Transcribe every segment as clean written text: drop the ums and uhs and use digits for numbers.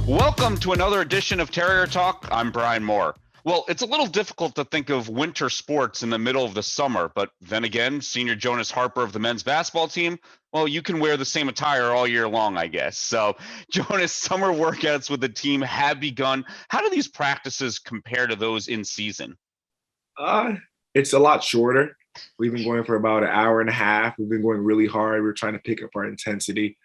Welcome to another edition of Terrier Talk. I'm Brian Moore. Well, it's a little difficult to think of winter sports in the middle of the summer, but then again, senior Jonas Harper of the men's basketball team, well, you can wear the same attire all year long, I guess. So, Jonas, summer workouts with the team have begun. How do these practices compare to those in season? Uh, it's a lot shorter. We've been going for about an hour and a half. We've been going really hard. We're trying to pick up our intensity.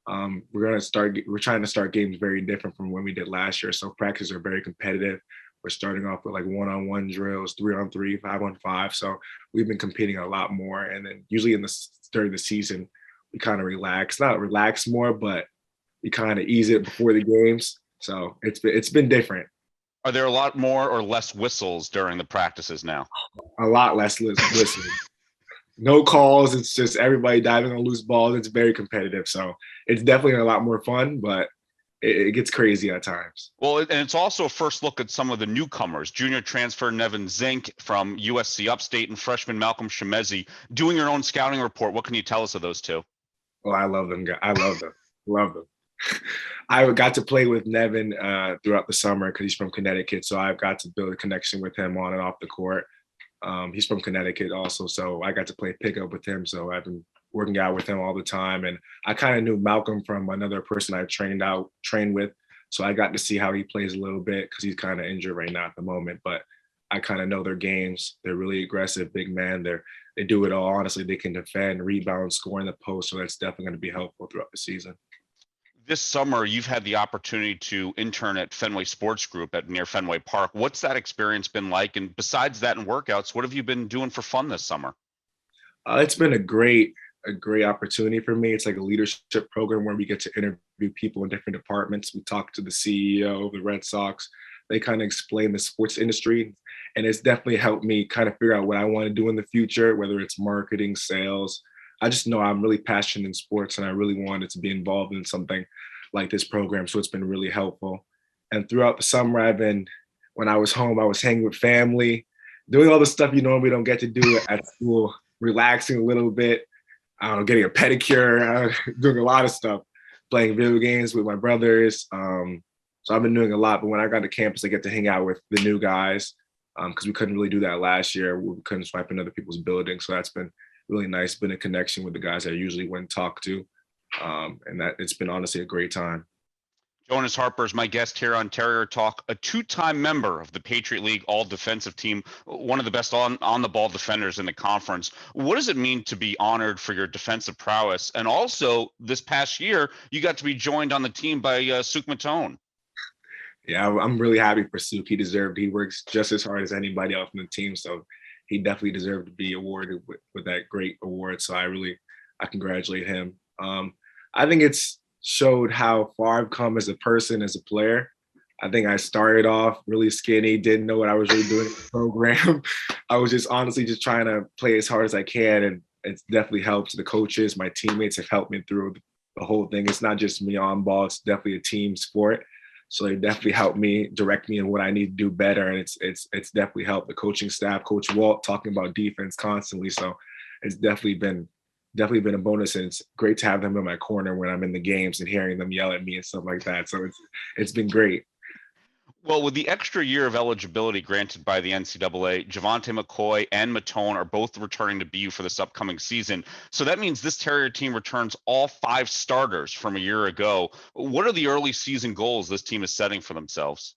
We're trying to start games very different from when we did last year. So practices are very competitive. We're starting off with like one-on-one drills, 3-on-3, 5-on-5. So we've been competing a lot more. And then usually during the season, we kind of not relax more, but we kind of ease it before the games. So it's been different. Are there a lot more or less whistles during the practices now? A lot less listening. No calls. It's just everybody diving on loose balls. It's very competitive. So it's definitely a lot more fun, but it gets crazy at times. Well, and it's also a first look at some of the newcomers. Junior transfer Nevin Zink from USC Upstate and freshman Malcolm Shemezi doing your own scouting report. What can you tell us of those two? Oh, I love them. I love them. Love them. I got to play with Nevin throughout the summer because he's from Connecticut. So I've got to build a connection with him on and off the court. He's from Connecticut also. So I got to play pickup with him. So I've been working out with him all the time. And I kind of knew Malcolm from another person I trained with. So I got to see how he plays a little bit because he's kind of injured right now at the moment. But I kind of know their games. They're really aggressive, big man. They do it all. Honestly, they can defend, rebound, score in the post. So that's definitely going to be helpful throughout the season. This summer, you've had the opportunity to intern at Fenway Sports Group near Fenway Park. What's that experience been like? And besides that and workouts, what have you been doing for fun this summer? It's been a great opportunity for me. It's like a leadership program where we get to interview people in different departments. We talk to the CEO of the Red Sox. They kind of explain the sports industry. And it's definitely helped me kind of figure out what I want to do in the future, whether it's marketing, sales. I just know I'm really passionate in sports and I really wanted to be involved in something like this program. So it's been really helpful. And throughout the summer, when I was home, I was hanging with family, doing all the stuff you normally don't get to do at school, relaxing a little bit, I don't know, getting a pedicure, doing a lot of stuff, playing video games with my brothers. So I've been doing a lot. But when I got to campus, I get to hang out with the new guys because we couldn't really do that last year. We couldn't swipe in other people's buildings. So that's been really nice, been a connection with the guys I usually wouldn't talk to. And that it's been honestly a great time. Jonas Harper is my guest here on Terrier Talk, a two-time member of the Patriot League all-defensive team, one of the best on-the-ball defenders in the conference. What does it mean to be honored for your defensive prowess? And also, this past year, you got to be joined on the team by Suk Matone. Yeah, I'm really happy for Suk. He works just as hard as anybody else on the team. So he definitely deserved to be awarded with that great award. So I congratulate him. I think it's showed how far I've come as a person, as a player. I think I started off really skinny, didn't know what I was really doing in the program. I was just honestly just trying to play as hard as I can. And it's definitely helped. The coaches, my teammates have helped me through the whole thing. It's not just me on ball, it's definitely a team sport. So they definitely helped me, direct me in what I need to do better. And it's definitely helped the coaching staff, Coach Walt talking about defense constantly. So it's definitely been a bonus, and it's great to have them in my corner when I'm in the games and hearing them yell at me and stuff like that. So it's been great. Well, with the extra year of eligibility granted by the NCAA, Javante McCoy and Matone are both returning to BU for this upcoming season. So that means this Terrier team returns all 5 starters from a year ago. What are the early season goals this team is setting for themselves?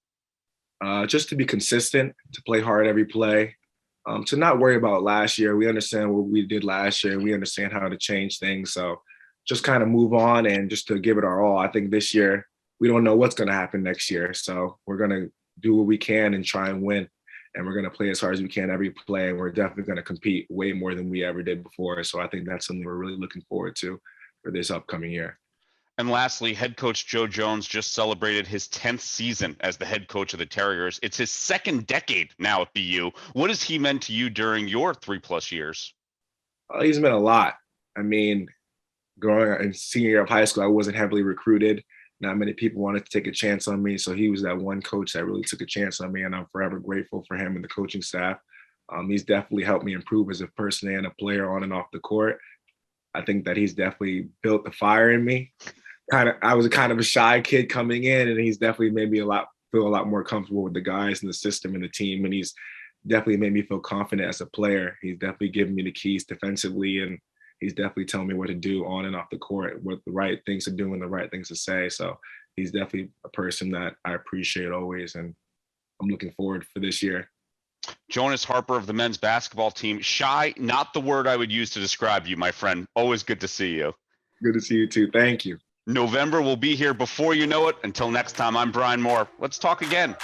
Just to be consistent, to play hard every play, to not worry about last year. We understand what we did last year. We understand how to change things. So just kind of move on and just to give it our all. I think this year, we don't know what's going to happen next year. So we're going to do what we can and try and win. And we're going to play as hard as we can every play. And we're definitely going to compete way more than we ever did before. So I think that's something we're really looking forward to for this upcoming year. And lastly, head coach Joe Jones just celebrated his 10th season as the head coach of the Terriers. It's his second decade now at BU. What has he meant to you during your 3+ years? He's meant a lot. I mean, growing up in senior year of high school, I wasn't heavily recruited. Not many people wanted to take a chance on me. So he was that one coach that really took a chance on me. And I'm forever grateful for him and the coaching staff. He's definitely helped me improve as a person and a player on and off the court. I think that he's definitely built the fire in me. I was kind of a shy kid coming in, and he's definitely made me feel a lot more comfortable with the guys and the system and the team. And he's definitely made me feel confident as a player. He's definitely given me the keys defensively, and he's definitely telling me what to do on and off the court, what the right things to do and the right things to say. So he's definitely a person that I appreciate always, and I'm looking forward for this year. Jonas Harper of the men's basketball team. Shy, not the word I would use to describe you, my friend. Always good to see you. Good to see you too. Thank you. November will be here before you know it. Until next time, I'm Brian Moore. Let's talk again.